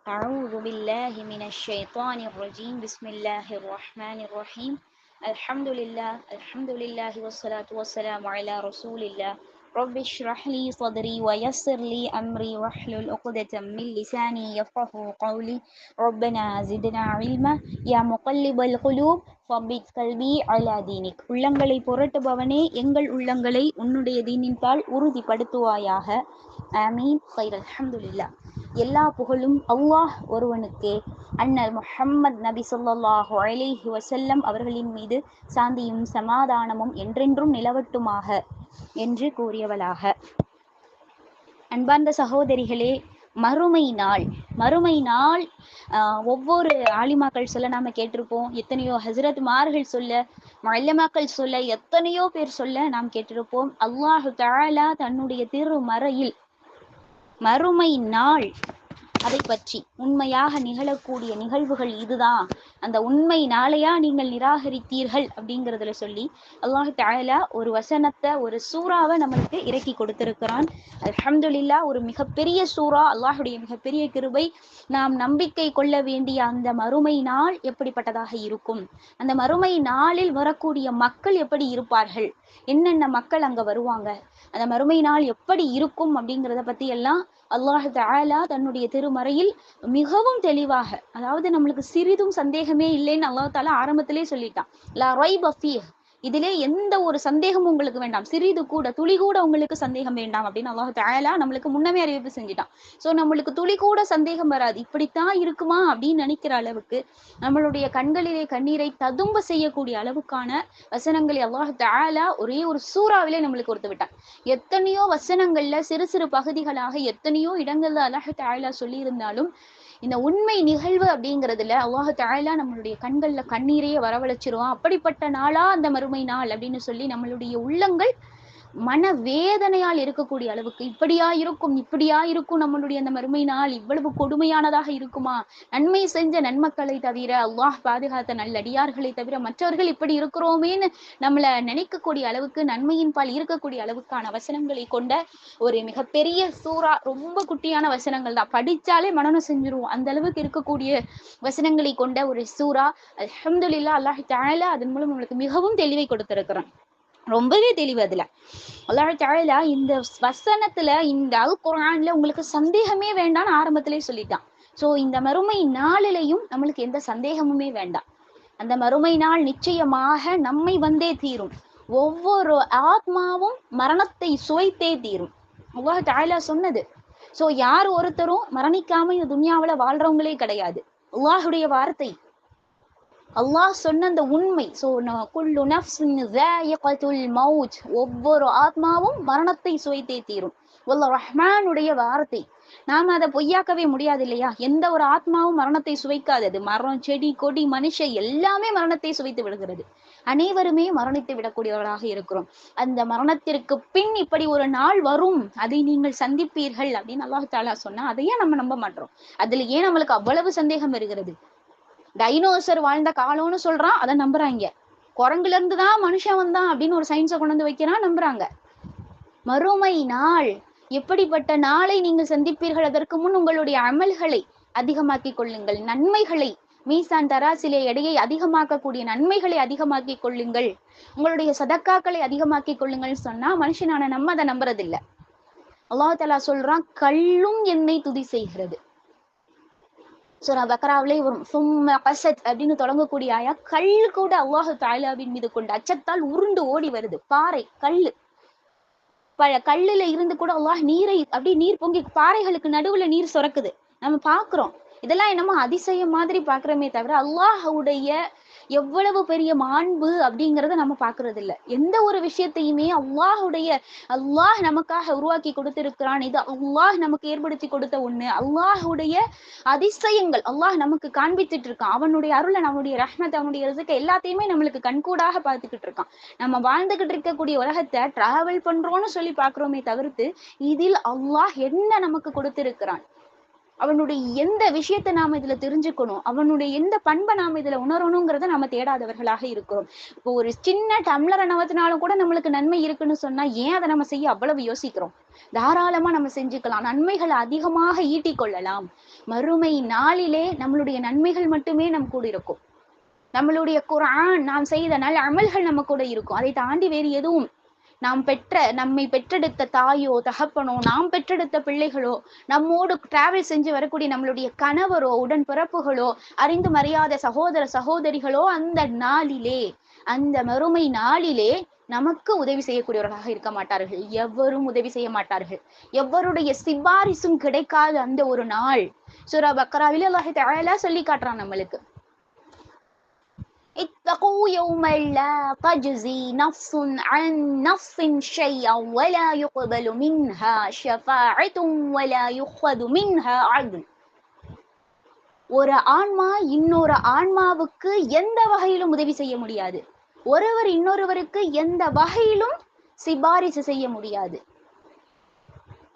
أعوذ بالله من الشيطان الرجيم بسم الله الرحمن الرحيم الحمد لله والصلاة والسلام على رسول الله رب اشرح لي صدري ويسر لي أمري واحلل عقدة من لساني يفقه قولي ربنا زدنا علما يا مقلب القلوب ثبت قلبي على دينك. உள்ளங்களை புரட்டுபவனே, எங்கள் உள்ளங்களை உன்னுடைய தீனின்பால் உறுதிப்படுத்துவாயாக. ஆமீன். கைர். அல்ஹம்துலில்லாஹ். எல்லா புகழும் அல்லாஹ் ஒருவனுக்கே. அண்ணல் முஹம்மது நபி ஸல்லல்லாஹு அலைஹி வஸல்லம் அவர்களின் மீது சாந்தியும் சமாதானமும் என்றென்றும் நிலவட்டுமாக என்று கூறியவளாக. அன்பார்ந்த சகோதரிகளே, மறுமை நாள் ஒவ்வொரு ஆலிமாக்கள் சொல்ல நாம கேட்டிருப்போம். எத்தனையோ ஹசரத் மார்கள் சொல்ல, மல்லமாக்கள் சொல்ல, எத்தனையோ பேர் சொல்ல நாம் கேட்டிருப்போம். அல்லாஹு தஆலா தன்னுடைய திருமறையில் மறுமை நாள் அதை பற்றி உண்மையாக நிகழக்கூடிய நிகழ்வுகள் இதுதான், அந்த உண்மை நாளையா நீங்கள் நிராகரித்தீர்கள் அப்படிங்கிறதுல சொல்லி அல்லாஹ் தஆலா ஒரு வசனத்தை, ஒரு சூறாவை நம்மளுக்கு இறக்கி கொடுத்திருக்கிறான். அல்ஹம்துலில்லாஹ். ஒரு மிகப்பெரிய சூறா, அல்லாஹுடைய மிகப்பெரிய கிருபை. நாம் நம்பிக்கை கொள்ள வேண்டிய அந்த மறுமை நாள் எப்படிப்பட்டதாக இருக்கும், அந்த மறுமை நாளில் வரக்கூடிய மக்கள் எப்படி இருப்பார்கள், என்னென்ன மக்கள் அங்க வருவாங்க, அந்த மறுமை நாள் எப்படி இருக்கும் அப்படிங்கிறத பத்தி எல்லாம் அல்லாஹ் தஆலா தன்னுடைய திருமறையில் மிகவும் தெளிவாக, அதாவது நம்மளுக்கு சிறிதும் சந்தேகமே இல்லைன்னு அல்லாஹ் தஆலா ஆரம்பத்திலே சொல்லிட்டான். லா ரைப ஃபீஹ், இதிலே எந்த ஒரு சந்தேகமும் உங்களுக்கு வேண்டாம், சிறிது கூட துளி கூட உங்களுக்கு சந்தேகம் வேண்டாம் அப்படின்னு அல்லாஹ் தஆலா நம்மளுக்கு முன்னமே அறிவிப்பு செஞ்சுட்டான். ஸோ நம்மளுக்கு துளி கூட சந்தேகம் வராது. இப்படித்தான் இருக்குமா அப்படின்னு நினைக்கிற அளவுக்கு, நம்மளுடைய கண்களிலே கண்ணீரை ததும்ப செய்யக்கூடிய அளவுக்கான வசனங்களை அல்லாஹ் தஆலா ஒரே ஒரு சூறாவிலே நம்மளுக்கு கொடுத்து விட்டான். எத்தனையோ வசனங்கள்ல சிறு சிறு பகுதிகளாக எத்தனையோ இடங்கள்ல அல்லாஹ் தஆலா சொல்லி இருந்தாலும், இந்த உண்மை நிகழ்வு அப்படிங்கிறதுல அல்லாஹ் தஆலா நம்மளுடைய கண்கள்ல கண்ணீரையே வரவழைச்சிருவான். அப்படிப்பட்ட நாளா அந்த மறுமை நாள் அப்படின்னு சொல்லி நம்மளுடைய உள்ளங்கள் மன வேதனையால் இருக்கக்கூடிய அளவுக்கு, இப்படியா இருக்கும் நம்மளுடைய அந்த மறுமை நாள், இவ்வளவு கொடுமையானதாக இருக்குமா, நன்மை செஞ்ச நன்மக்களை தவிர, அல்லாஹ் பாதுகாத்த நல்லடியார்களை தவிர மற்றவர்கள் இப்படி இருக்கிறோமேன்னு நம்மளை நினைக்கக்கூடிய அளவுக்கு, நன்மையின் பால் இருக்கக்கூடிய அளவுக்கான வசனங்களை கொண்ட ஒரு மிகப்பெரிய சூறா. ரொம்ப குட்டியான வசனங்கள் தான், படிச்சாலே மனனம் செஞ்சிருவோம் அந்த அளவுக்கு இருக்கக்கூடிய வசனங்களை கொண்ட ஒரு சூறா. அல்ஹம்துலில்லாஹ். அல்லாஹ் தஆலா அதன் மூலம் நம்மளுக்கு மிகவும் தெளிவை கொடுத்திருக்கிறான், ரொம்பவே தெளிவு. அதுல அல்லாஹ் தஆலா இந்த வசனத்துல, இந்த அல் குர்ஆன்ல உங்களுக்கு சந்தேகமே வேண்டாம்னு ஆரம்பத்திலே சொல்லிட்டான். சோ இந்த மறுமை நாளிலையும் நம்மளுக்கு எந்த சந்தேகமுமே வேண்டாம். அந்த மறுமை நாள் நிச்சயமாக நம்மை வந்தே தீரும். ஒவ்வொரு ஆத்மாவும் மரணத்தை சுவைத்தே தீரும், அல்லாஹ் தஆலா சொன்னது. சோ யார் ஒருத்தரும் மரணிக்காம இந்த துன்யாவுல வாழ்றவங்களே கிடையாது. அல்லாஹுடைய வார்த்தை, அல்லாஹ் சொன்ன அந்த உண்மை. சோ குல்லு நஃப்ஸின் ஸாயிகத்துல் மௌத், ஒவ்வொரு ஆத்மாவும் மரணத்தை சுவைத்தே தீரும். வல்லாஹ் ரஹ்மானுடைய வார்த்தை, நாம அதை பொய்யாக்கவே முடியாது இல்லையா? எந்த ஒரு ஆத்மாவும் மரணத்தை சுவைக்காதது. மரம், செடி, கொடி, மனுஷன் எல்லாமே மரணத்தை சுவைத்து விடுகிறது. அனைவருமே மரணித்து விடக்கூடியவர்களாக இருக்கிறோம். அந்த மரணத்திற்கு பின் இப்படி ஒரு நாள் வரும், அதை நீங்கள் சந்திப்பீர்கள் அப்படின்னு அல்லாஹ் தஆலா சொன்னா, அதையே நம்ம நம்ப மாட்டோம். அதுல ஏன் நம்மளுக்கு அவ்வளவு சந்தேகம் வருகிறது? டைனோசர் வாழ்ந்த காலம்னு சொல்றான், அதை நம்புறாங்க. குரங்குல இருந்துதான் மனுஷன் வந்தான் அப்படின்னு ஒரு சயின்ஸை கொண்டு வந்து வைக்கிறான், நம்புறாங்க. மறுமை நாள் எப்படிப்பட்ட நாளை நீங்கள் சந்திப்பீர்கள்? அதற்கு முன் உங்களுடைய அமல்களை அதிகமாக்கிக் கொள்ளுங்கள், நன்மைகளை, மீசான் தராசிலே எடையை அதிகமாக்கக்கூடிய நன்மைகளை அதிகமாக்கி கொள்ளுங்கள், உங்களுடைய சதக்காக்களை அதிகமாக்கி கொள்ளுங்கள் சொன்னா மனுஷனான நம்ம அதை நம்புறதில்லை. அல்லாஹ் தஆலா சொல்றான், கல்லும் என்னை துதி செய்கிறது. சூரா பக்ராவிலே வரும், சும்ம கஸத் அப்படின்னு தொடங்கக்கூடிய ஆயா, கல்லு கூட அல்லாஹ் தஆலாவின் மீது கொண்ட அச்சத்தால் உருண்டு ஓடி வருது. பாறை, கல்லு, கல்லுல இருந்து கூட அல்லாஹ் நீரை, அப்படி நீர் பொங்கி பாறைகளுக்கு நடுவுல நீர் சுரக்குது, நம்ம பாக்குறோம். இதெல்லாம் என்னமோ அதிசயம் மாதிரி பாக்குறோமே தவிர, அல்லாஹுடைய எவ்வளவு பெரிய மாண்பு அப்படிங்கிறத நம்ம பாக்குறது இல்ல. எந்த ஒரு விஷயத்தையுமே அல்லாஹ் நமக்காக உருவாக்கி கொடுத்திருக்கிறான், இது அல்லாஹ் நமக்கு ஏற்படுத்தி கொடுத்த ஒண்ணு, அல்லாஹுடைய அதிசயங்கள் அல்லாஹ் நமக்கு காண்பித்துட்டு இருக்கான். அவனுடைய அருளை, நம்முடைய ரஹ்மத், அவனுடைய ரிஸ்க் எல்லாத்தையுமே நம்மளுக்கு கண்கூடாக பார்த்துக்கிட்டு இருக்கான். நம்ம வாழ்ந்துகிட்டு இருக்கக்கூடிய உலகத்தை டிராவல் பண்றோம்னு சொல்லி பாக்குறோமே தவிர்த்து, இதில் அல்லாஹ் என்ன நமக்கு கொடுத்திருக்கிறான், அவனுடைய எந்த விஷயத்தை நாம இதுல தெரிஞ்சுக்கணும், அவனுடைய எந்த பண்பை நாம இதுல உணரணுங்கிறத நாம தேடாதவர்களாக இருக்கிறோம். இப்போ ஒரு சின்ன டம்ளரை நவத்தினாலும் கூட நம்மளுக்கு நன்மை இருக்குன்னு சொன்னா ஏன் அதை நம்ம செய்ய அவ்வளவு யோசிக்கிறோம்? தாராளமா நம்ம செஞ்சுக்கலாம், நன்மைகளை அதிகமாக ஈட்டிக் கொள்ளலாம். மறுமை நாளிலே நம்மளுடைய நன்மைகள் மட்டுமே நம் கூட இருக்கும். நம்மளுடைய குர்ஆன், நாம் செய்த நல்ல அமல்கள் நம்ம கூட இருக்கும். அதை தாண்டி வேறு எதுவும், நம்மை பெற்றெடுத்த தாயோ தகப்பனோ, நாம் பெற்றெடுத்த பிள்ளைகளோ, நம்மோடு டிராவல் செஞ்சு வரக்கூடிய நம்மளுடைய கணவரோ உடன்பிறப்புகளோ அறிந்து மறியாத சகோதர சகோதரிகளோ அந்த நாளிலே, அந்த மறுமை நாளிலே நமக்கு உதவி செய்யக்கூடியவர்களாக இருக்க மாட்டார்கள். எவரும் உதவி செய்ய மாட்டார்கள். எவருடைய சிபாரிசும் கிடைக்காத அந்த ஒரு நாள். சூரா பக்ராவிலே அல்லாஹ் தஆலா சொல்லி காட்டுறான் நம்மளுக்கு, اتقوا يوما لا تجزي نفس عن نفس شيئا ولا يقبل منها شفاعة ولا يؤخذ منها عدل. ஒரு ஆன்மா இன்னொரு ஆன்மாவுக்கு எந்த வகையிலும் உதவி செய்ய முடியாது. ஒருவர் இன்னொருவருக்கு எந்த வகையிலும் சிபாரிசு செய்ய முடியாது.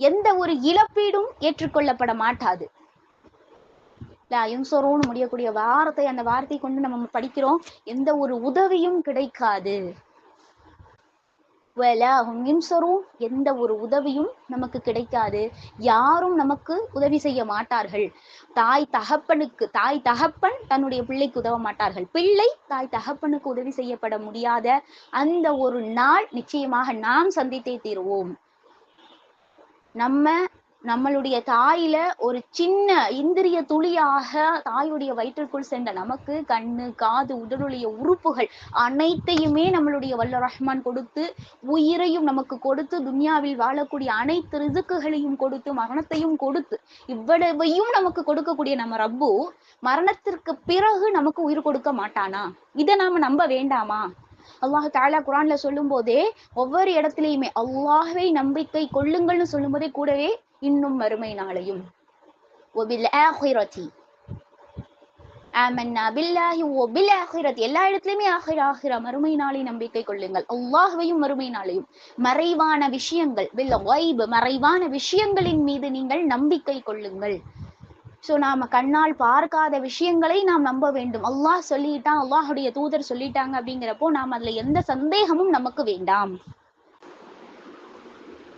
எந்த ஒரு இழப்பீடும் ஏற்றுக்கொள்ளப்பட மாட்டாது. யுன்சரோன்னு முடியக்கூடிய வார்த்தை, அந்த வார்த்தை கொண்டு நம்ம படிக்கிறோம், எந்த ஒரு உதவியும் கிடைக்காது. எந்த ஒரு உதவியும் நமக்கு கிடைக்காது. யாரும் நமக்கு உதவி செய்ய மாட்டார்கள். தாய் தகப்பன் தன்னுடைய பிள்ளைக்கு உதவ மாட்டார்கள். பிள்ளை தாய் தகப்பனுக்கு உதவி செய்யப்பட முடியாத அந்த ஒரு நாள் நிச்சயமாக நாம் சந்தித்தே தீருவோம். நம்மளுடைய தாயில ஒரு சின்ன இந்திரிய துளியாக தாயுடைய வயிற்றுக்குள் சென்ற நமக்கு கண்ணு, காது, உடலுடைய உறுப்புகள் அனைத்தையுமே நம்மளுடைய வல்ல ரஹ்மான் கொடுத்து, உயிரையும் நமக்கு கொடுத்து, துன்யாவில் வாழக்கூடிய அனைத்து ரிசுக்குகளையும் கொடுத்து, மரணத்தையும் கொடுத்து, இவ்வளவையும் நமக்கு கொடுக்கக்கூடிய நம்ம ரப்பு மரணத்திற்கு பிறகு நமக்கு உயிர் கொடுக்க மாட்டானா? இதை நாம நம்ப வேண்டாமா? அல்லாஹ் தஆலா குர்ஆன்ல சொல்லும் போதே ஒவ்வொரு இடத்திலையுமே அல்லாஹ்வை நம்பிக்கை கொள்ளுங்கள்னு சொல்லும் போதே கூடவே இன்னும் மறுமை நாளையும் வபில் ஆகிரதி ஆமன்னா பில்லாஹி வபில் ஆகிரதி, எல்லா இடத்துலயுமே ஆகிரா மறுமை நாளை நம்பிக்கை கொள்ளுங்கள். அல்லாஹ்வையும் மறுமை நாளையும், மறைவான விஷயங்கள் பில் கைப், மறைவான விஷயங்களின் மீது நீங்கள் நம்பிக்கை கொள்ளுங்கள். சோ நாம கண்ணால் பார்க்காத விஷயங்களை நாம் நம்ப வேண்டும். அல்லாஹ் சொல்லிட்டான், அல்லாஹுடைய தூதர் சொல்லிட்டாங்க அப்படிங்கிறப்போ நாம் அதுல எந்த சந்தேகமும் நமக்கு வேண்டாம்.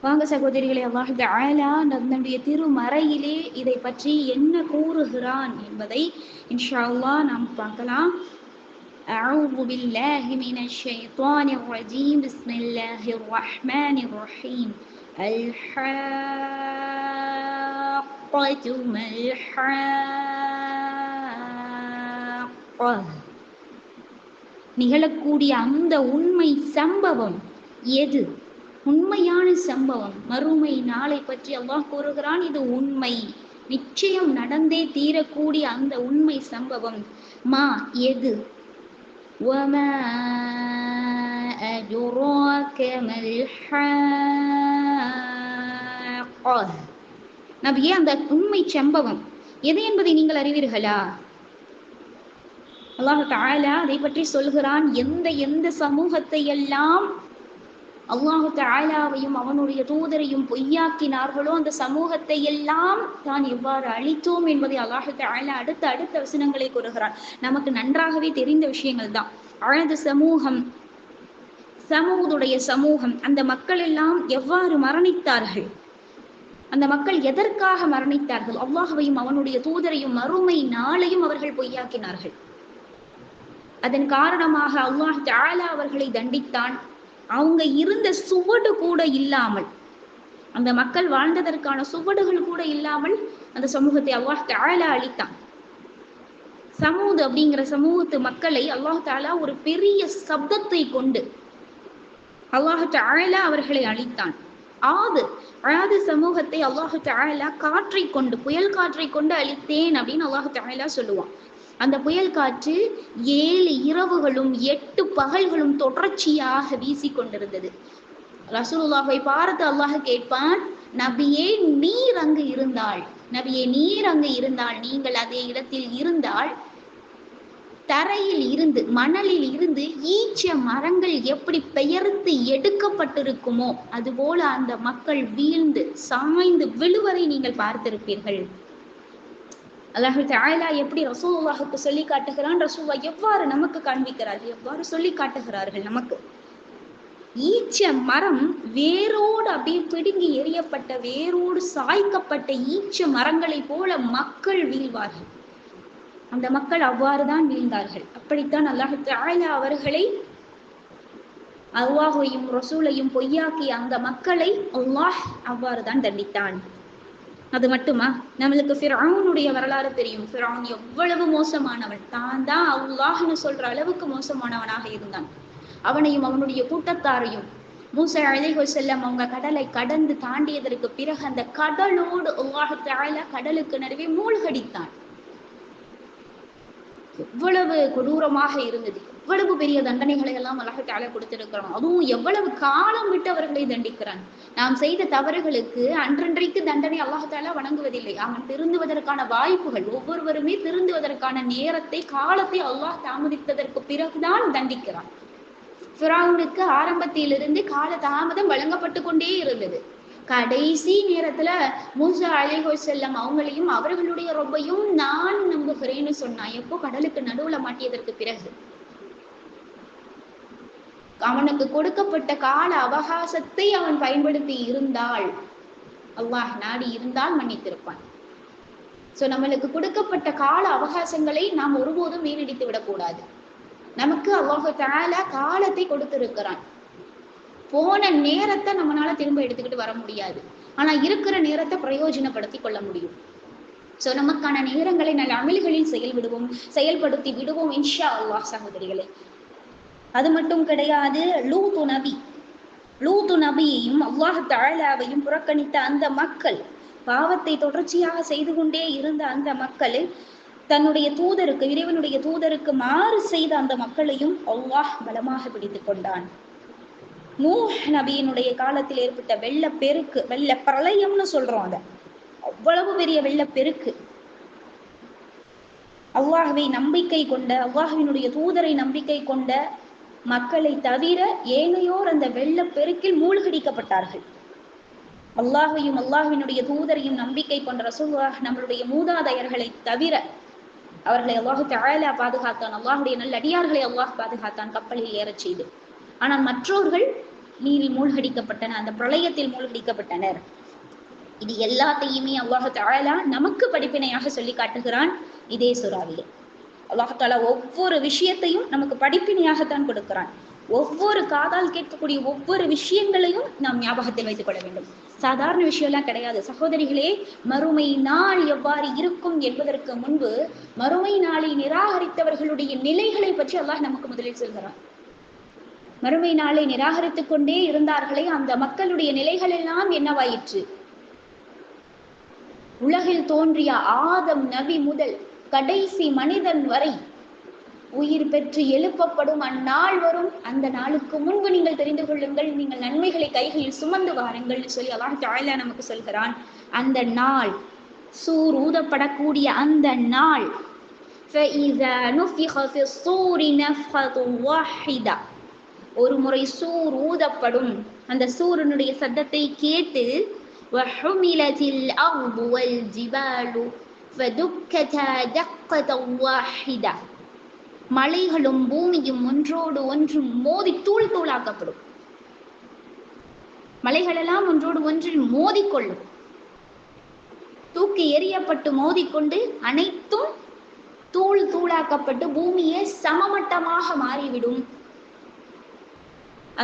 வாங்க சகோதரிகளே, அல்லாஹ் தஆலா நம்முடைய திருமறையிலே இதை பற்றி என்ன கூறுகிறான் என்பதை இன்ஷா அல்லாஹ் நாம் பார்க்கலாம். أعوذ بالله من الشيطان الرجيم بسم الله الرحمن الرحيم الحاقة ما الحاقة. நிகழக்கூடிய அந்த உண்மை சம்பவம் எது? உண்மையான சம்பவம் மறுமை நாளை பற்றி அல்லாஹ் கூறுகிறான். இது உண்மை, நிச்சயம் நடந்தே தீரக்கூடிய அந்த உண்மை சம்பவம். மா எது? وما أدراك ما الحاقة. நபியே, அந்த உண்மை சம்பவம் எது என்பதை நீங்கள் அறிவீர்களா? அல்லாஹ் தஆலா அதை பற்றி சொல்கிறான். எந்த சமூகத்தை எல்லாம் அல்லாஹ் தஆலாவையும் அவனுடைய தூதரையும் பொய்யாக்கினார்களோ அந்த சமூகத்தை எல்லாம் தான் எவ்வாறு அழித்தோம் என்பதை அல்லாஹ் தஆலா அடுத்த வசனங்களை கூறுகிறான். நமக்கு நன்றாகவே தெரிந்த விஷயங்கள் தான். ஆது சமூகம், சமூதுடைய சமூகம், அந்த மக்கள் எல்லாம் எவ்வாறு மரணித்தார்கள், அந்த மக்கள் எதற்காக மரணித்தார்கள்? அல்லாஹ்வையும் அவனுடைய தூதரையும் மறுமை நாளையும் அவர்கள் பொய்யாக்கினார்கள். அதன் காரணமாக அல்லாஹ் தஆலா அவர்களை தண்டித்தான். அவங்க இருந்த சுவடு கூட இல்லாமல், அந்த மக்கள் வாழ்ந்ததற்கான சுவடுகள் கூட இல்லாமல் அந்த சமூகத்தை அல்லாஹ் தஆலா அழித்தான். சமூது அப்படிங்கிற சமூகத்து மக்களை அல்லாஹ் தஆலா ஒரு பெரிய சப்தத்தை கொண்டு அல்லாஹ் தஆலா அவர்களை அழித்தான். ஆது சமூகத்தை அல்லாஹ் தஆலா காற்றை கொண்டு, புயல் காற்றை கொண்டு அழித்தேன் அப்படின்னு அல்லாஹ் தஆலா சொல்லுவான். அந்த புயல் காற்று 7 இரவுகளும் 8 பகல்களும் தொடர்ச்சியாக வீசி கொண்டிருந்தது. ரசூலுல்லாஹை பார்த்து அல்லாஹ் கேட்பான், நபியே நீர் அங்கு இருந்தால், நீங்கள் அதே இடத்தில் இருந்தால், தரையில் இருந்து மணலில் இருந்து ஈச்ச மரங்கள் எப்படி பெயர்த்து எடுக்கப்பட்டிருக்குமோ அதுபோல அந்த மக்கள் வீழ்ந்து சாய்ந்து விழுவதை நீங்கள் பார்த்திருப்பீர்கள். அல்லாஹ் தஆலா எப்படி ரசூலுல்லாஹ்வுக்கு சொல்லி காட்டுகிறான், ரசூலுல்லாஹ் எவ்வாறு நமக்கு காண்பிக்கிறார்கள், எவ்வாறு சொல்லி காட்டுகிறார்கள் நமக்கு. ஈச்ச மரம் வேரோடு அப்படியே பிடுங்கி எறியப்பட்ட, வேரோடு சாய்க்கப்பட்ட ஈச்ச மரங்களை போல மக்கள் வீழ்வார்கள். அந்த மக்கள் அவ்வாறுதான் வீழ்ந்தார்கள். அப்படித்தான் அல்லாஹ் தஆலா அவர்களை, அல்லாஹையும் ரசூலையும் பொய்யாக்கிய அந்த மக்களை அல்லாஹ் அவ்வாறுதான் தண்டித்தான். அது மட்டுமா, நம்மளுக்கு ஃபிரௌனுடைய வரலாறு தெரியும். ஃபிரௌன் எவ்வளவு மோசமானவன், தான் தான் அல்லாஹ்னு சொல்ற அளவுக்கு மோசமானவனாக இருந்தான். அவனையும் அவனுடைய கூட்டத்தாரையும் மூசா அலைஹிஸ்ஸலாம் அவங்க கடலை கடந்து தாண்டியதற்கு பிறகு அந்த கடலோடு அல்லாஹ் தஆலா கடலுக்கு நடுவே மூழ்கடித்தான். எவ்வளவு கொடூரமாக இருந்தது, எவ்வளவு பெரிய தண்டனைகளை எல்லாம் அல்லாஹ் தஆலா கொடுத்திருக்கிறான். அதுவும் எவ்வளவு காலம் விட்டு அவர்களை தண்டிக்கிறான். நாம் செய்த தவறுகளுக்கு அன்றன்றைக்கு தண்டனை அல்லாஹ் தஆலா வழங்குவதில்லை. அவன் திருந்துவதற்கான வாய்ப்புகள், ஒவ்வொருவருமே திருந்துவதற்கான நேரத்தை, காலத்தை அல்லாஹ் தாமதித்ததற்கு பிறகுதான் தண்டிக்கிறான். ஃபிரௌனுக்கு ஆரம்பத்திலிருந்து கால தாமதம் வழங்கப்பட்டு கொண்டே இருந்தது. கடைசி நேரத்துல மூசா அலைஹிஸ்ஸலாம் அவங்களையும் அவர்களுடைய ரொம்பையும் நான் நம்புகிறேன்னு சொன்னான். எப்போ? கடலுக்கு நடுவுல மாட்டியதற்கு பிறகு. அவனுக்கு கொடுக்கப்பட்ட கால அவகாசத்தை அவன் பயன்படுத்தி இருந்தால், அல்லாஹ் நாடி இருந்தால் மன்னித்திருப்பான். சோ நம்மளுக்கு கொடுக்கப்பட்ட கால அவகாசங்களை நாம் ஒருபோதும் வீணடித்து விடக்கூடாது. நமக்கு அல்லாஹ் தஆலா காலத்தை கொடுத்திருக்கிறான். போன நேரத்தை நம்மளால திரும்ப எடுத்துக்கிட்டு வர முடியாது, ஆனா இருக்கிற நேரத்தை பிரயோஜனப்படுத்தி கொள்ள முடியும். சோ நமக்கான நேரங்களை நல்ல அமல்களில் செயல்படுத்தி விடுவோம் இன்ஷா அல்லாஹ். சகோதரிகளே, அது மட்டும் கிடையாது. லூத்து நபியையும் அல்லாஹ் தஆலாவையும் புறக்கணித்த அந்த மக்கள், பாவத்தை தொடர்ச்சியாக செய்து கொண்டே இருந்த அந்த மக்கள், தன்னுடைய தூதருக்கு, இறைவனுடைய தூதருக்கு மாறு செய்த அந்த மக்களையும் அல்லாஹ் பலமாக பிடித்துக் கொண்டான். நூஹ் நபியினுடைய காலத்தில் ஏற்பட்ட வெள்ளப்பெருக்கு, வெள்ள பிரளயம்னு சொல்றோம். அத அவ்வளவு பெரிய வெள்ளப்பெருக்கு. அல்லாஹ்வை நம்பிக்கை கொண்ட, அல்லாஹ்வினுடைய தூதரை நம்பிக்கை கொண்ட மக்களை தவிர ஏனையோர் அந்த வெள்ளப்பெருக்கில் மூழ்கடிக்கப்பட்டார்கள். அல்லாஹையும் அல்லாஹ்வினுடைய தூதரையும் நம்பிக்கை கொண்ட ரசூலுல்லாஹ் நம்மளுடைய மூதாதையர்களை தவிர அவர்களை அல்லாஹ் தஆலா பாதுகாத்தான். அல்லாஹுடைய நல்லடியார்களை அல்லாஹ் பாதுகாத்தான் கப்பலில் ஏறச் செய்து. ஆனால் மற்றவர்கள் நீரில் மூழ்கடிக்கப்பட்டனர், அந்த பிரளயத்தில் மூழ்கடிக்கப்பட்டனர். இது எல்லாத்தையுமே அல்லாஹ் தஆலா நமக்கு படிப்பினையாக சொல்லி காட்டுகிறான் இதே சூறாவிலே. அல்லாஹ் தஆலா ஒவ்வொரு விஷயத்தையும் நமக்கு படிப்பினையாகத்தான் கொடுக்கிறான். ஒவ்வொரு காதால் கேட்கக்கூடிய ஒவ்வொரு விஷயங்களையும் நாம் ஞாபகத்தில் வைத்துக் கொள்ள வேண்டும். சாதாரண விஷயம் எல்லாம் கிடையாது சகோதரிகளே. மறுமை நாள் எவ்வாறு இருக்கும் என்பதற்கு முன்பு மறுமை நாளை நிராகரித்தவர்களுடைய நிலைகளை பற்றி அல்லாஹ் நமக்கு முதலில் சொல்கிறான். மறுமை நாளை நிராகரித்துக் கொண்டே இருந்தார்களே, அந்த மக்களுடைய நிலைகள் எல்லாம் என்னவாயிற்று? உலகில் தோன்றிய ஆதம் நபி முதல் கடைசி மனிதன் வரை உயிர் பெற்று எழுப்பப்படும் அந்நாள் வரும். அந்த நாளுக்கு முன்பு நீங்கள் தெரிந்து கொள்ளுங்கள், நீங்கள் நன்மைகளை கைகளில் சுமந்து வாருங்கள் சொல்லி அல்லாஹ் தஆலா நமக்கு சொல்கிறான். அந்த நாள், சூர் ஊதப்படக்கூடிய அந்த நாள், فَإِذَا نُفِخَ فِي الصُّورِ نَفْخَةٌ وَاحِدَةٌ, ஒரு முறை சூர் ஊதப்படும். அந்த சூரனுடைய சத்தத்தை கேட்டு وَحُمِلَتِ الْأَرْضُ وَالْجِبَالُ فَدُكَّتَا دَقَّةً وَاحِدَةً, மலைகளும் பூமியும் ஒன்றோடு ஒன்று மோதி தூள் தூளாக்கப்படும். மலைகளெல்லாம் ஒன்றோடு ஒன்றில் மோதிக்கொள்ளும், தூக்கி எறியப்பட்டு மோதிக்கொண்டு அனைத்தும் தூள் தூளாக்கப்பட்டு பூமியே சமமட்டமாக மாறிவிடும்.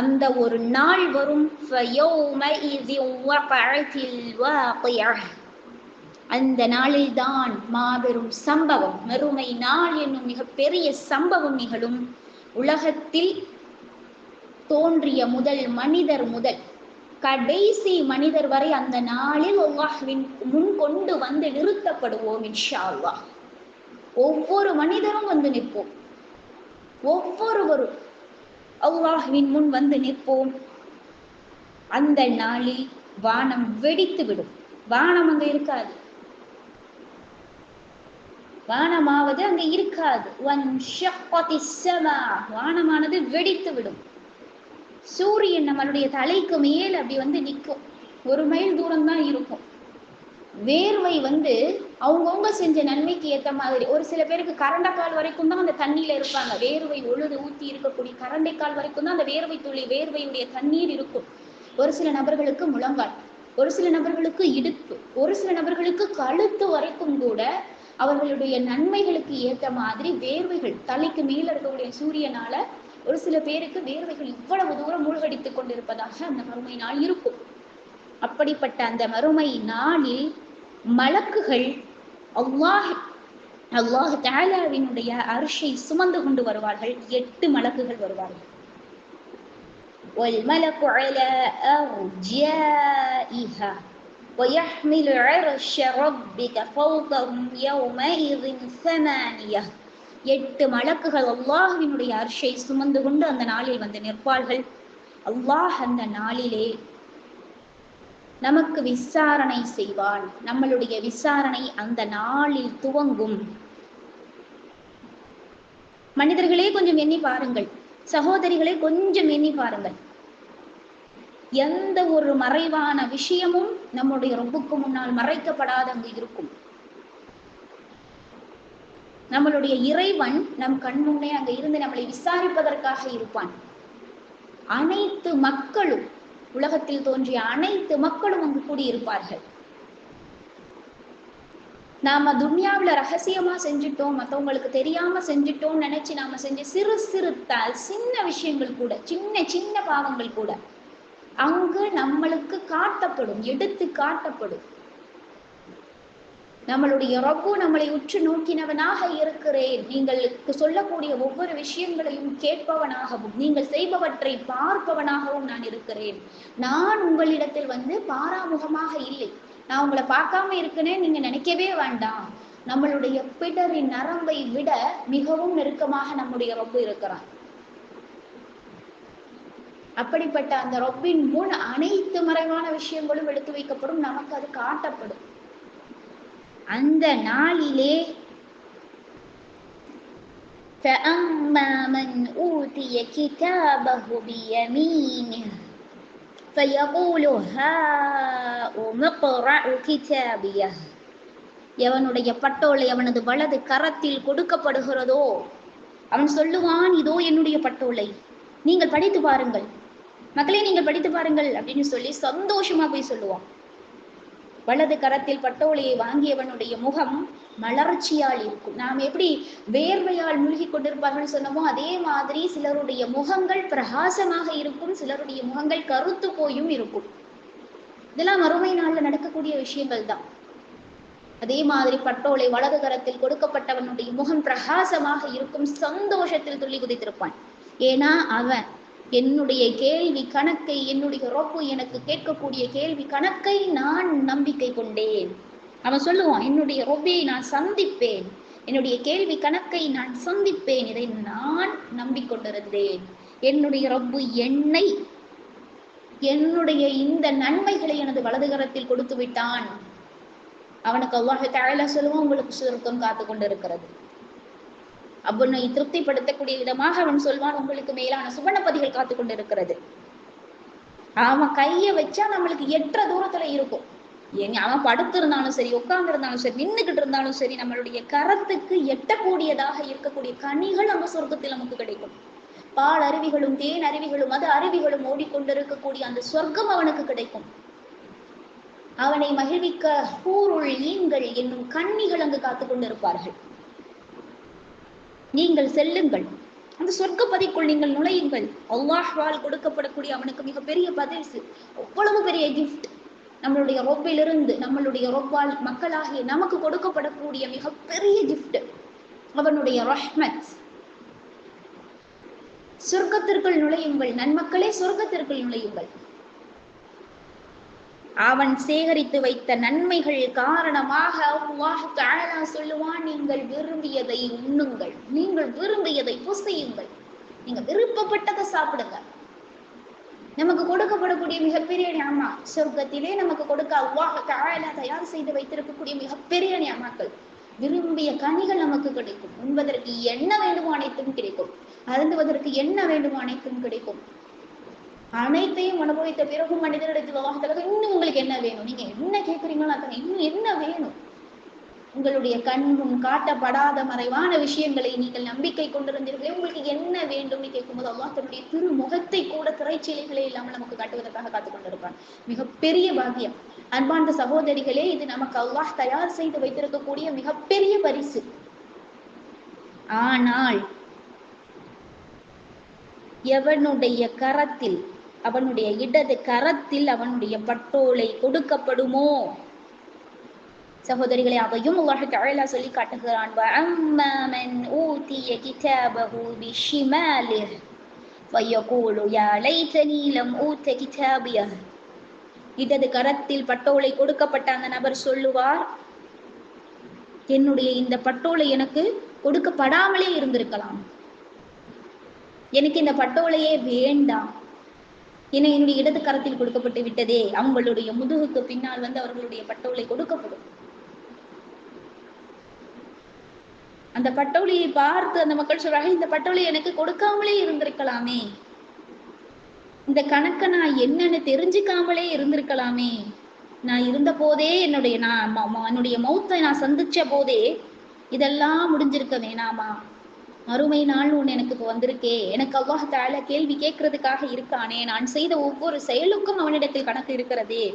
அந்த ஒரு நாள் வரும். அந்த நாளில் தான் மாபெரும் சம்பவம், மறுமை நாள் என்னும் மிக பெரிய சம்பவம் நிகழும். உலகத்தில் தோன்றிய முதல் மனிதர் முதல் கடைசி மனிதர் வரை அந்த நாளில் அல்லாஹ்வின் முன் கொண்டு வந்து நிறுத்தப்படுவோம் இன்ஷா அல்லாஹ். ஒவ்வொரு மனிதரும் வந்து நிற்போம், ஒவ்வொருவரும் அல்லாஹ்வின் முன் வந்து நிற்போம். அந்த நாளில் வானம் வெடித்து விடும். வானம் அங்க இருக்காது, வானமாவது அங்க இருக்காது. வானமானது வெடித்து விடும். சூரியன் நம்மளுடைய தலைக்கு மேல் அப்படி வந்து நிற்கும். 1 மைல் தூரம் தான் இருக்கும். வேர்வை அவங்கவுங்க செஞ்ச நன்மைக்கு ஏத்த மாதிரி. ஒரு சில பேருக்கு கரண்டைக்கால் வரைக்கும் தான் அந்த தண்ணியில இருப்பாங்க. வேர்வை ஒழுது ஊத்தி இருக்கக்கூடிய கரண்டைக்கால் வரைக்கும் தான் அந்த வேர்வை துளி, வேர்வையுடைய தண்ணீர் இருக்கும். ஒரு சில நபர்களுக்கு முழங்கால், ஒரு சில நபர்களுக்கு இடுப்பு, ஒரு சில நபர்களுக்கு கழுத்து வரைக்கும் கூட அவர்களுடைய நன்மைகளுக்கு ஏற்ற மாதிரி வேர்வைகள், தலைக்கு மேல இருக்கக்கூடிய சூரியனால ஒரு சில பேருக்கு வேர்வைகள் இவ்வளவு தூரம் மூழ்கடித்துக் கொண்டிருப்பதாக அந்த மறுமை நாள் இருக்கும். அப்படிப்பட்ட அந்த மறுமை நாளில் மலக்குகள் அல்லாஹ் தஆலாவினுடைய அர்ஷை சுமந்து கொண்டு வருவார்கள். 8 மலக்குகள் வருவார்கள். وَالْمَلَكُ عَلَى أَرْجَائِهَا وَيَحْمِلُ عَرْشَ رَبِّكَ فَوْقَهُمْ يَوْمَئِذٍ ثَمَانِيَةٌ. 8 மலக்குகள் அல்லாஹ்வினுடைய அர்ஷை சுமந்து கொண்டு அந்த நாளில் நிற்பார்கள். அல்லாஹ் அந்த நாளிலே நமக்கு விசாரணை செய்வான். நம்மளுடைய விசாரணை அந்த நாளில் துவங்கும். மனிதர்களே கொஞ்சம் எண்ணி பாருங்கள், சகோதரிகளே கொஞ்சம் எண்ணி பாருங்கள். எந்த ஒரு மறைவான விஷயமும் நம்முடைய ரப்புக்கு முன்னால் மறைக்கப்படாத அங்கு இருக்கும். நம்மளுடைய இறைவன் நம் கண் முன்னே அங்க இருந்து நம்மளை விசாரிப்பதற்காக இருப்பான். அனைத்து மக்களும், உலகத்தில் தோன்றிய அனைத்து மக்களும் அங்கு கூடியிருப்பார்கள். நாம துன்யாவுல ரகசியமா செஞ்சுட்டோம், மற்றவங்களுக்கு தெரியாம செஞ்சுட்டோம் நினைச்சு நாம செஞ்ச சிறு சிறு சின்ன விஷயங்கள் கூட, சின்ன சின்ன பாவங்கள் கூட அங்கு நம்மளுக்கு காட்டப்படும், எடுத்து காட்டப்படும். நம்மளுடைய ரப்பு நம்மளை உற்று நோக்கினவனாக இருக்கிறேன், நீங்களுக்கு சொல்லக்கூடிய ஒவ்வொரு விஷயங்களையும் கேட்பவனாகவும் நீங்கள் செய்பவற்றை பார்ப்பவனாகவும் நான் இருக்கிறேன். நான் உங்களிடத்தில் பாராமுகமாக இல்லை, நான் உங்களை பார்க்காம இருக்கேனே நீங்க நினைக்கவே வேண்டாம். நம்மளுடைய பிடரின் நரம்பை விட மிகவும் நெருக்கமாக நம்முடைய ரப்பு இருக்கிறான். அப்படிப்பட்ட அந்த ரப்பின் முன் அனைத்து மறைவான விஷயங்களும் எடுத்து வைக்கப்படும், நமக்கு அது காட்டப்படும். அந்த நாளிலே فَأَمَّا مَنْ أُوتِيَ كِتَابَهُ بِيَمِينِهِ فَيَقُولُ هَاؤُمُ اقْرَءُوا كِتَابِيَهْ. எவனுடைய பட்டோலை அவனது வலது கரத்தில் கொடுக்கப்படுகிறதோ அவன் சொல்லுவான், இதோ என்னுடைய பட்டோலை, நீங்கள் படித்து பாருங்கள் மக்களே, நீங்கள் படித்து பாருங்கள் அப்படின்னு சொல்லி சந்தோஷமா போய் சொல்லுவான். வலது கரத்தில் பட்டோலையை வாங்கியவனுடைய முகம் மலர்ச்சியால் இருக்கும். நாம் எப்படி வேர்வையால் மூழ்கி கொண்டிருப்பார்கள் சொன்னமோ அதே மாதிரி சிலருடைய முகங்கள் பிரகாசமாக இருக்கும், சிலருடைய முகங்கள் கருத்து போயும் இருக்கும். இதெல்லாம் மறுமை நாள்ல நடக்கக்கூடிய விஷயங்கள் தான். அதே மாதிரி பட்டோலை வலது கரத்தில் கொடுக்கப்பட்டவனுடைய முகம் பிரகாசமாக இருக்கும், சந்தோஷத்தில் துள்ளி குதித்திருப்பான். ஏன்னா அவன் என்னுடைய கேள்வி கணக்கை, என்னுடைய ரப்பு எனக்கு கேட்கக்கூடிய கேள்வி கணக்கை நான் நம்பிக்கை கொண்டேன். அவன் சொல்லுவான், என்னுடைய ரப்பை நான் சந்திப்பேன், என்னுடைய கேள்வி கணக்கை நான் சந்திப்பேன், இதை நான் நம்பிக்கொண்டிருந்தேன். என்னுடைய ரப்பு என்னுடைய இந்த நன்மைகளை எனது வலதுகரத்தில் கொடுத்து விட்டான். அவனுக்கு அல்லாஹ் தஆலா சொல்லுவான், உங்களுக்கு சுவர்க்கம் காத்து கொண்டிருக்கிறது. அவனை திருப்திப்படுத்தக்கூடிய விதமாக அவன் சொல்வான், உங்களுக்கு மேலான சுவனப்பதிகள் காத்து கொண்டிருக்கிறது. அவன் கைய வச்சா நம்மளுக்கு எற்ற தூரத்துல இருக்கும். அவன் படுத்திருந்தாலும் சரி, உட்கார்ந்து இருந்தாலும் சரி, நின்றுகிட்டு இருந்தாலும் சரி, நம்மளுடைய கரத்துக்கு எட்டக்கூடியதாக இருக்கக்கூடிய கனிகள் நம்ம சொர்க்கத்தில் நமக்கு கிடைக்கும். பால் அருவிகளும் தேன் அருவிகளும் மது அருவிகளும் ஓடிக்கொண்டிருக்கக்கூடிய அந்த சொர்க்கம் அவனுக்கு கிடைக்கும். அவனை மகிழ்விக்க ஹூருல் ஈன்கள் என்னும் கன்னிகள் அங்கு காத்து கொண்டிருப்பார்கள். நீங்கள் செல்லுங்கள், அந்த சொர்க்கப்பதிக்குள் நீங்கள் நுழையுங்கள். அல்லாஹ்வால் கொடுக்கப்படக்கூடிய அவனுக்கு மிகப்பெரிய பரிசு, அவ்வளவு பெரிய கிஃப்ட். நம்மளுடைய ரப்பிலிருந்து, நம்மளுடைய ரப்பால் மக்களாகிய நமக்கு கொடுக்கப்படக்கூடிய மிகப்பெரிய கிஃப்ட் அவனுடைய ரஹ்மத். சொர்க்கத்திற்குள் நுழையுங்கள் நன்மக்களே, சொர்க்கத்திற்குள் நுழையுங்கள். அவன் சேகரித்து வைத்த நன்மைகள் காரணமாக அல்லாஹ் தஆலா சொல்லுவான், நீங்கள் விரும்பியதை உண்ணுங்கள், நீங்கள் விரும்பியதை புசியுங்கள், நீங்க விருப்பப்பட்டதை சாப்பிடுங்க. நமக்கு கொடுக்கப்படக்கூடிய மிகப்பெரிய நியமா, சொர்க்கத்திலே நமக்கு கொடுக்க அல்லாஹ் தஆலா தயார் செய்து வைத்திருக்கக்கூடிய மிகப்பெரிய நியமாக்கள். விரும்பிய கனிகள் நமக்கு கிடைக்கும், உண்பதற்கு என்ன வேண்டுமோ அனைத்தும் கிடைக்கும், அருந்துவதற்கு என்ன வேண்டுமோ அனைத்தும் கிடைக்கும். அனைத்தையும் அனுபவித்த பிறகும் மனிதனிடத்தில் அல்லாஹ் தஆலா இன்னும் உங்களுக்கு என்ன வேணும், நீங்க என்ன கேட்குறீங்களோ அத்தனை இன்னும் என்ன வேணும், உங்களுடைய கண் முன் காட்டப்படாத மறைவான விஷயங்களை நீங்கள் நம்பிக்கை கொண்டிருந்தீர்களே, உங்களுக்கு என்ன வேண்டும் கேட்கும்போது அல்லாஹ் தன்னுடைய திருமுகத்தை கூட திரைச்சீலைகளே இல்லாமல் நமக்கு காட்டுவதற்காக காத்துக் கொண்டிருப்பான். மிகப்பெரிய பாக்கியம். அன்பார்ந்த சகோதரிகளே, இது நமக்கு அல்லாஹ் தயார் செய்து வைத்திருக்கக்கூடிய மிகப்பெரிய பரிசு. ஆனால் எவனுடைய கரத்தில், அவனுடைய இடது கரத்தில் அவனுடைய பட்டோலை கொடுக்கப்படுமோ, சகோதரிகளை அவையும் அல்லாஹ் தஆலா சொல்லி காட்டுகிறான். வஅம்மா மன் ஊதிய கிதாபஹு பிஷிமாலிஹ் ஃபயகூலு யா லைதனி லம் ஊத கிதாபியஹ். இடது கரத்தில் பட்டோலை கொடுக்கப்பட்ட அந்த நபர் சொல்லுவார், என்னுடைய இந்த பட்டோலை எனக்கு கொடுக்கப்படாமலே இருந்திருக்கலாம், எனக்கு இந்த பட்டோலையே வேண்டாம், என்னுடைய இடது கரத்தில் கொடுக்கப்பட்டு விட்டதே. அவங்களுடைய முதுகுக்கு பின்னால் அவர்களுடைய பட்டோலை கொடுக்கப்படும். அந்த பட்டோலையை பார்த்து அந்த மக்கள் சொல்றாங்க, இந்த பட்டோலை எனக்கு கொடுக்காமலே இருந்திருக்கலாமே, இந்த கணக்கை நான் என்னன்னு தெரிஞ்சுக்காமலே இருந்திருக்கலாமே, நான் இருந்த போதே என்னுடைய மௌத்தை நான் சந்திச்ச போதே இதெல்லாம் முடிஞ்சிருக்க வேணாமா, மறுமை நாள் ஒன்று எனக்கு இப்போ வந்திருக்கே, எனக்கு அல்லாஹ் தஆலா கேள்வி கேட்கறதுக்காக இருக்கானே, நான் செய்த ஒவ்வொரு செயலுக்கும் அவனிடத்தில் கணக்கு இருக்கிறதே,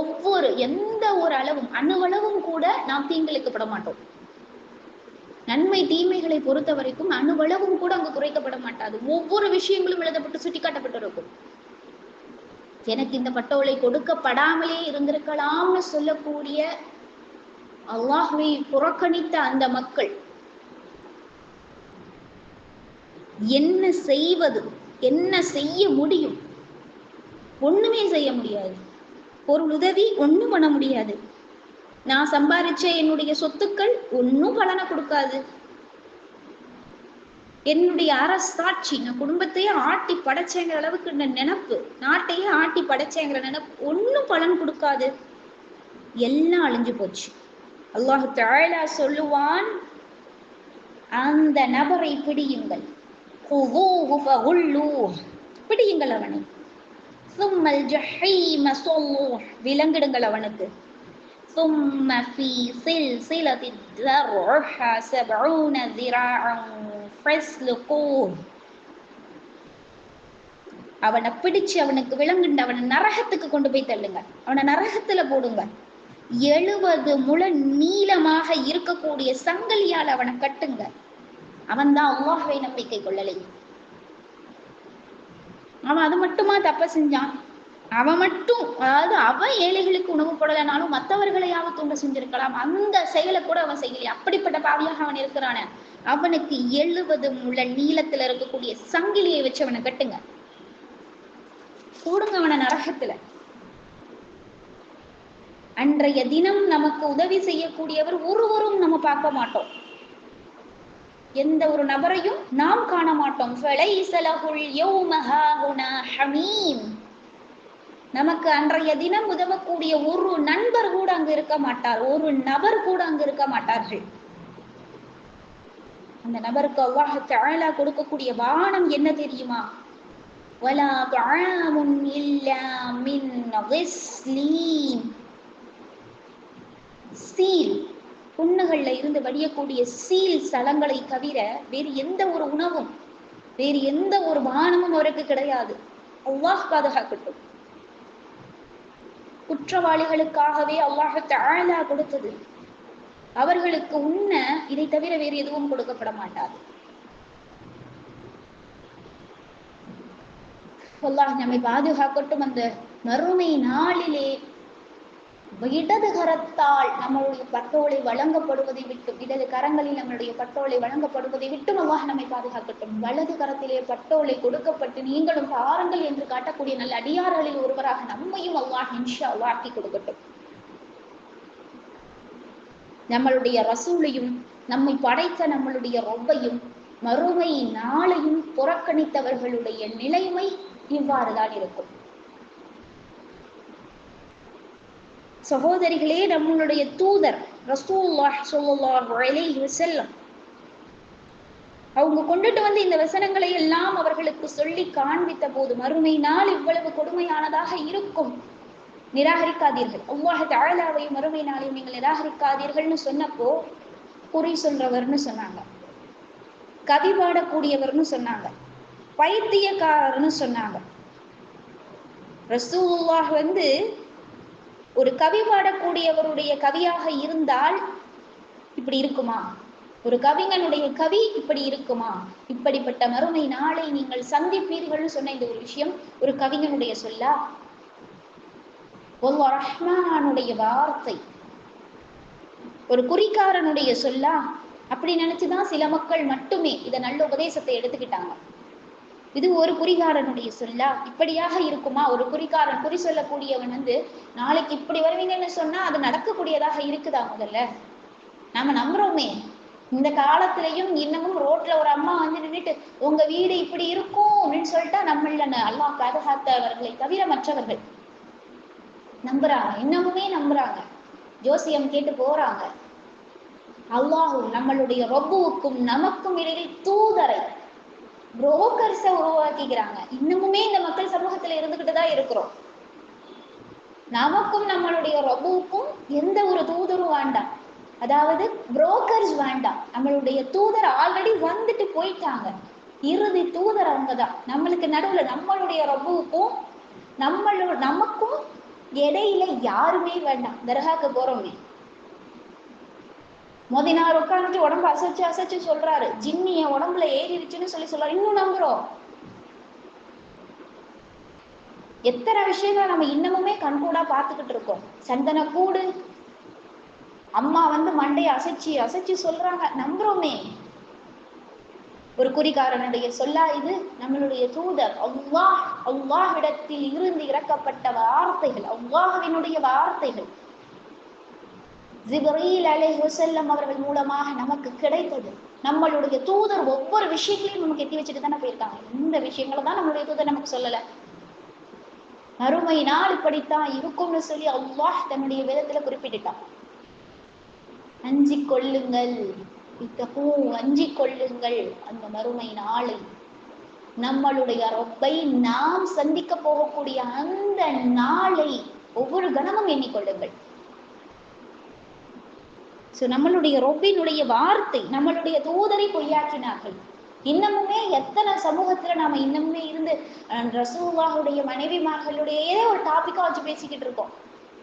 ஒவ்வொரு எந்த ஒரு அளவும் அணுவளவும் கூட நாம் தீங்கிழைக்கப்பட மாட்டோம். நன்மை தீமைகளை பொறுத்த வரைக்கும் அணுவளவும் கூட அங்கு குறைக்கப்பட மாட்டாது. ஒவ்வொரு விஷயங்களும் எழுதப்பட்டு சுட்டிக்காட்டப்பட்டிருக்கும். எனக்கு இந்த பட்டோலை கொடுக்கப்படாமலே இருந்திருக்கலாம்னு சொல்லக்கூடிய அல்லாஹ்வை புறக்கணித்த அந்த மக்கள் என்ன செய்வது, என்ன செய்ய முடியும்? ஒண்ணுமே செய்ய முடியாது. பொருள் உதவி ஒண்ணும் பண்ண முடியாது. நான் சம்பாதிச்ச என்னுடைய சொத்துக்கள் ஒன்னும் பலனை கொடுக்காது. என்னுடைய அரசாட்சி, நான் குடும்பத்தையே ஆட்டி படைச்சேங்கிற அளவுக்கு நினைப்பு, நாட்டையே ஆட்டி படைச்சேங்கிற நினைப்பு ஒன்னும் பலன் கொடுக்காது. எல்லாம் அழிஞ்சு போச்சு. அல்லாஹ் தஆலா சொல்லுவான், அந்த நபரை பிடியுங்கள், பிடியுங்கள் அவனை, சும்மல் ஜஹீம ஸல்லூஹ், விலங்கிடுங்கள் அவனுக்கு, ثم في سلسلة ذرعها 70 ذراعا فاسلكوه, அவனை பிடிச்சு அவனுக்கு விலங்குண்ட அவனை நரகத்துக்கு கொண்டு போய் தள்ளுங்க, அவனை நரகத்துல போடுங்க, 70 முழ நீளமாக இருக்கக்கூடிய சங்கிலியால் அவனை கட்டுங்க. அவன் தான் அல்லாஹ்வை நம்பிக்கை கொள்ளலை. அவன் அது மட்டுமா தப்ப செஞ்சான்? அவன் மட்டும், அதாவது அவன் ஏழைகளுக்கு உணவு போடலைனாலும் மற்றவர்களையாவது தூண்ட செஞ்சிருக்கலாம். அந்த செயலை கூட அவன் செய்யலையே. அப்படிப்பட்ட பாவியாக அவன் இருக்கிறான. அவனுக்கு 70 முழ நீளத்துல இருக்கக்கூடிய சங்கிலியை வச்சு அவனை கட்டுங்க, கூடுங்க அவனை நரகத்துல. அன்றைய தினம் நமக்கு உதவி செய்யக்கூடியவர் ஒருவரும் நம்ம பார்க்க மாட்டோம். எந்த ஒரு நபரையும் நாம் காண மாட்டோம். நமக்கு அன்றைய தினம் உதவக்கூடிய ஒரு நண்பர் கூட அங்கு இருக்க மாட்டார், ஒரு நபர் கூட அங்கு இருக்க மாட்டார்கள். அந்த நபருக்கு அல்லாஹ் தஆலா கொடுக்கக்கூடிய பானம் என்ன தெரியுமா? வலா தஆமுன் இல்லா மின் கிஸ்லீன், சீல், புண்ணுகள்ல இருந்து வடியக்கூடிய சீல் சலங்களை தவிர வேறு எந்த ஒரு உணவும், வேறு எந்த ஒரு பானமும் அவருக்கு கிடையாது. அல்லாஹ் பாதுகாக்கட்டும். குற்றவாளிகளுக்காகவே அல்லாஹ் தஆலா கொடுத்தது. அவர்களுக்கு உண்ண இதை தவிர வேறு எதுவும் கொடுக்கப்பட மாட்டாது. அல்லாஹ் நம்மை பாதுகாக்கட்டும். அந்த மறுமை நாளிலே இடது கரத்தால் நம்மளுடைய பட்டோலை வழங்கப்படுவதை விட்டும், இடது கரங்களில் நம்மளுடைய பட்டோலை வழங்கப்படுவதை விட்டும் அல்லாஹ் நம்மை பாதுகாக்கட்டும். வலது கரத்திலே பட்டோலை கொடுக்கப்பட்டு நீங்களும் பாருங்கள் என்று காட்டக்கூடிய நல்ல அடியார்களில் ஒருவராக நம்மையும் அல்லாஹ் இன்ஷா அல்லாஹ் ஆக்கி கொடுக்கட்டும். நம்மளுடைய ரசூலையும் நம்மை படைத்த நம்மளுடைய ரப்பையும் மறுமை நாளையும் புறக்கணித்தவர்களுடைய நிலைமை இவ்வாறுதான் இருக்கும். சகோதரிகளே, நம்மளுடைய தூதர் ரசூலுல்லாஹ் ஸல்லல்லாஹு அலைஹி வஸல்லம் அவங்க கொண்டுட்டு வந்து இந்த வசனங்களை எல்லாம் அவர்களுக்கு சொல்லி காண்பித்த போது மறுமை நாள் இவ்வளவு கொடுமையானதாக இருக்கும், நிராகரிக்காதீர்கள், அல்லாஹ் தஆலாவையும் மறுமை நாளையும் நீங்கள் நிராகரிக்காதீர்கள்னு சொன்னப்போ குறி சொல்றவர்னு சொன்னாங்க, கவி பாடக்கூடியவர்னு சொன்னாங்க, பைத்தியக்காரர்னு சொன்னாங்க. ரசூலுல்லாஹ் ஒரு கவி பாடக்கூடியவருடைய கவியாக இருந்தால் இப்படி இருக்குமா? ஒரு கவிஞனுடைய கவி இப்படி இருக்குமா? இப்படிப்பட்ட மறுமை நாளை நீங்கள் சந்திப்பீர்கள் சொன்ன இந்த ஒரு விஷயம் ஒரு கவிஞனுடைய சொல்லா? அல்லாஹ் ரஹ்மானுடைய வார்த்தை, ஒரு குறிக்காரனுடைய சொல்லா? அப்படி நினைச்சுதான் சில மக்கள் மட்டுமே இதை நல்ல உபதேசத்தை எடுத்துக்கிட்டாங்க. இது ஒரு குறிகாரனுடைய சொல்லா? இப்படியாக இருக்குமா? ஒரு குறிக்காரன், குறி சொல்லக்கூடியவன் நாளைக்கு இப்படி வருவீங்கன்னு சொன்னா அது நடக்கக்கூடியதாக இருக்குதா? முதல்ல நாம நம்புறோமே. இந்த காலத்திலையும் இன்னமும் ரோட்ல ஒரு அம்மா நின்றுட்டு உங்க வீடு இப்படி இருக்கும் அப்படின்னு சொல்லிட்டா நம்மள அல்லாஹ் பாதுகாத்தவர்களை தவிர மற்றவர்கள் நம்புறாங்க, இன்னமுமே நம்புறாங்க, ஜோசியம் கேட்டு போறாங்க. அல்லாஹும் நம்மளுடைய ரப்புவுக்கும் நமக்கும் இடையில் தூதரை, புரோக்கர்ஸ உருவாக்கிக்கிறாங்க. இன்னமுமே இந்த மக்கள் சமூகத்துல இருந்துகிட்டுதான் இருக்கிறோம். நமக்கும் நம்மளுடைய ரப்புவுக்கும் எந்த ஒரு தூதரும் வேண்டாம், அதாவது புரோக்கர்ஸ் வேண்டாம். நம்மளுடைய தூதர் ஆல்ரெடி வந்துட்டு போயிட்டாங்க. இறுதி தூதர் அவங்கதான். நம்மளுக்கு நடுவுல நம்மளுடைய ரப்புவுக்கும் நமக்கும் இடையில யாருமே வேண்டாம். தர்காக்கு போறோமே, மோதினார் உட்காந்துட்டு உடம்பு அசைச்சு அசைச்சு சொல்றாரு, ஜின்னிய உடம்புல ஏறிடுச்சுன்னு சொல்றாரு. இன்னும் நம்புறோம். எத்தனை விஷயங்கள் நம்ம இன்னமுமே கண்கூடா பார்த்துக்கிட்டு இருக்கோம். சந்தன கூடு, அம்மா மண்டையை அசைச்சு அசைச்சு சொல்றாங்க, நம்புறோமே. ஒரு குறிகாரனுடைய சொல்லா இது? நம்மளுடைய தூதர் அல்லாஹ்விடத்தில் இருந்து இறக்கப்பட்ட வார்த்தைகள், அல்லாஹ்வினுடைய வார்த்தைகள் ஜிப்ரீல் அலைஹிஸ்ஸலாம் அவர்கள் மூலமாக நமக்கு கிடைத்தது. நம்மளுடைய தூதர் ஒவ்வொரு விஷயங்களையும் நமக்கு எட்டி வச்சுட்டு தானே போயிருக்காங்க. இந்த விஷயங்களை தான் நம்மளுடைய தூதர் நமக்கு சொல்லல. மறுமை நாள் இப்படித்தான் இருக்கும்னு சொல்லி அல்லாஹ் தன்னுடைய வேதத்துல குறிப்பிட்டுட்டான். அஞ்சிக் கொள்ளுங்கள், அஞ்சிக் கொள்ளுங்கள் அந்த மறுமை நாளை, நம்மளுடைய ரப்பை நாம் சந்திக்க போகக்கூடிய அந்த நாளை ஒவ்வொரு கணமும் எண்ணிக்கொள்ளுங்கள். நம்மளுடைய ரப்பினுடைய வார்த்தை, நம்மளுடைய தூதரை பொய்யாக்கினார்கள். இன்னமுமே எத்தனை சமூகத்துல நாம இன்னமுமே இருந்து ரசூலுல்லாஹுடைய மனைவிமார்களுடைய ஏதோ ஒரு டாபிக்கா வச்சு பேசிக்கிட்டு இருக்கோம்.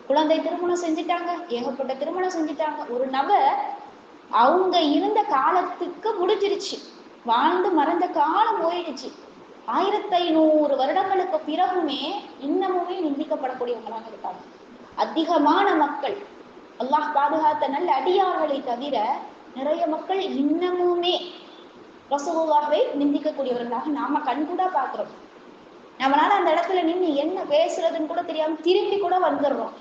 குழந்தை திருமணம் செஞ்சுட்டாங்க, ஏகப்பட்ட திருமணம் செஞ்சுட்டாங்க. ஒரு நபர் அவங்க இருந்த காலத்துக்கு முடிஞ்சிருச்சு, வாழ்ந்து மறைந்த காலம் போயிடுச்சு. 1500 வருடங்களுக்கு பிறகுமே இன்னமுமே நிந்திக்கப்படக்கூடியவங்களாக இருக்காங்க. அதிகமான மக்கள், அல்லாஹ் பாதுகாத்த நல்ல அடியார்களை தவிர நிறைய மக்கள் இன்னமுமே ரசூலுல்லாஹ்வை நிந்திக்கக்கூடியவர்களாக நாம கண்கூடா பாக்குறோம். நம்மளால அந்த இடத்துல நின்று என்ன பேசுறதுன்னு கூட தெரியாம திரும்பி கூட வந்துடுறோம்.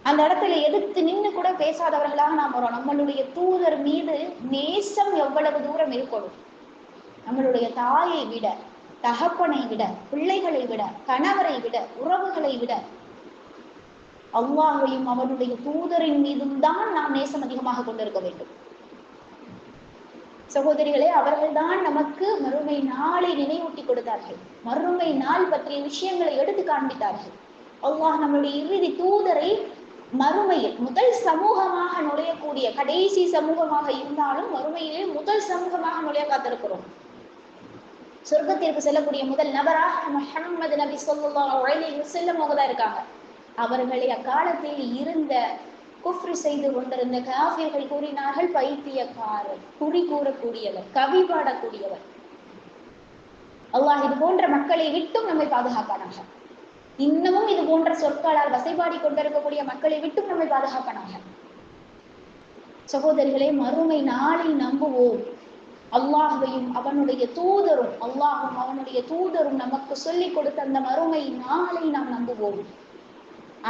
அந்த இடத்துல எதிர்த்து நின்று கூட பேசாதவர்களாக நாம் வரோம். நம்மளுடைய தூதர் மீது நேசம் எவ்வளவு தூரம் இருக்கணும்? நம்மளுடைய தாயை விட, தகப்பனை விட, பிள்ளைகளை விட, கணவரை விட, உறவுகளை விட அல்லாஹ்வையும் அவனுடைய தூதரின் மீதும் தான் நாம் நேசம் அதிகமாக கொண்டிருக்க வேண்டும். சகோதரிகளே, அவர்கள்தான் நமக்கு மறுமை நாளை நினைவூட்டி கொடுத்தார்கள். மறுமை நாள் பற்றிய விஷயங்களை எடுத்து காண்பித்தார்கள். அல்லாஹ் நம்மளுடைய இறுதி தூதரை மறுமையில் முதல் சமூகமாக நுழையக்கூடிய, கடைசி சமூகமாக இருந்தாலும் மறுமையிலே முதல் சமூகமாக நுழைய காத்திருக்கிறோம். சொர்க்கத்திற்கு செல்லக்கூடிய முதல் நபராக முஹம்மது நபி ஸல்லல்லாஹு அலைஹி வஸல்லம் தான் இருக்காங்க. அவர்களை அக்காலத்தில் இருந்த குஃப்ர் செய்து கொண்டிருந்த காஃபிர்கள் கூறினார்கள், பைத்தியக்காரர், குறி கூறக்கூடியவர், கவி பாடக்கூடியவர். அல்லாஹ் இது போன்ற மக்களை விட்டும் நம்மை பாதுகாப்பானாக. இன்னமும் இது போன்ற சொற்களால் வசைபாடி கொண்டிருக்கக்கூடிய மக்களை விட்டும் நம்மை பாதுகாப்பானாக. சகோதரிகளே, மறுமை நாளை நம்புவோம். அல்லாஹ்வையும் அவனுடைய தூதரும், அல்லாஹும் அவனுடைய தூதரும் நமக்கு சொல்லிக் கொடுத்த அந்த மறுமை நாளை நாம் நம்புவோம்.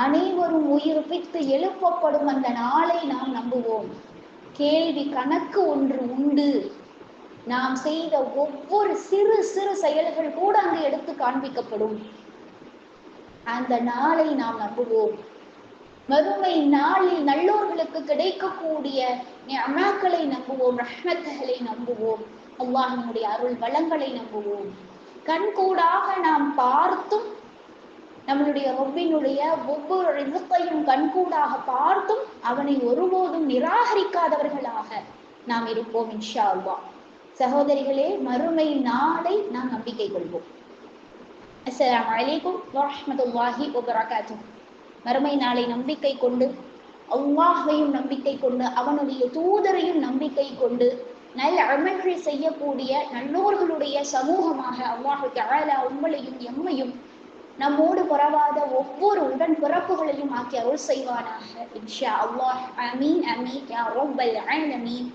அனைவரும் உயிர்ப்பித்து எழுப்பப்படும் அந்த நாளை நாம் நம்புவோம். கேள்வி கணக்கு ஒன்று உண்டு. நாம் செய்த ஒவ்வொரு சிறு சிறு செயல்கள் கூட அங்கு எடுத்து காண்பிக்கப்படும். அந்த நாளை நாம் நம்புவோம். மறுமை நாளில் நல்லோர்களுக்கு கிடைக்கக்கூடிய நிஅமாக்களை நம்புவோம், ரஹ்மத்துகளை நம்புவோம், அல்லாஹ்வினுடைய அருள் வளங்களை நம்புவோம். கண்கூடாக நாம் பார்த்தும் நம்மளுடைய ரப்பினுடைய ஒவ்வொரு ரிஸ்கையும் கண்கூடாக பார்த்தும் அவனை ஒருபோதும் நிராகரிக்காதவர்களாக நாம் இருப்போம் இன்ஷா அல்லாஹ். சகோதரிகளே, மறுமை நாளை நாம் நம்பிக்கை கொள்வோம். அஸ்ஸலாமு அலைக்கும் வரஹ்மத்துல்லாஹி வபரகாத்துஹு. மறுமை நாளை நம்பிக்கை கொண்டு, அல்லாஹ்வையும் நம்பிக்கை கொண்டு, அவனுடைய தூதரையும் நம்பிக்கை கொண்டு நல்ல அமல்கள் செய்யக்கூடிய நல்லோர்களுடைய சமூகமாக அல்லாஹ் தஆலா உங்களையும் எம்மையும் நம்மோடு பரவாத ஒவ்வொரு உடன் பிறப்புகளையும் ஆக்கி அருள் செய்வானாக இன்ஷா அல்லாஹ். ஆமீன் ஆமீன் யா ரப்பல் ஆலமீன்.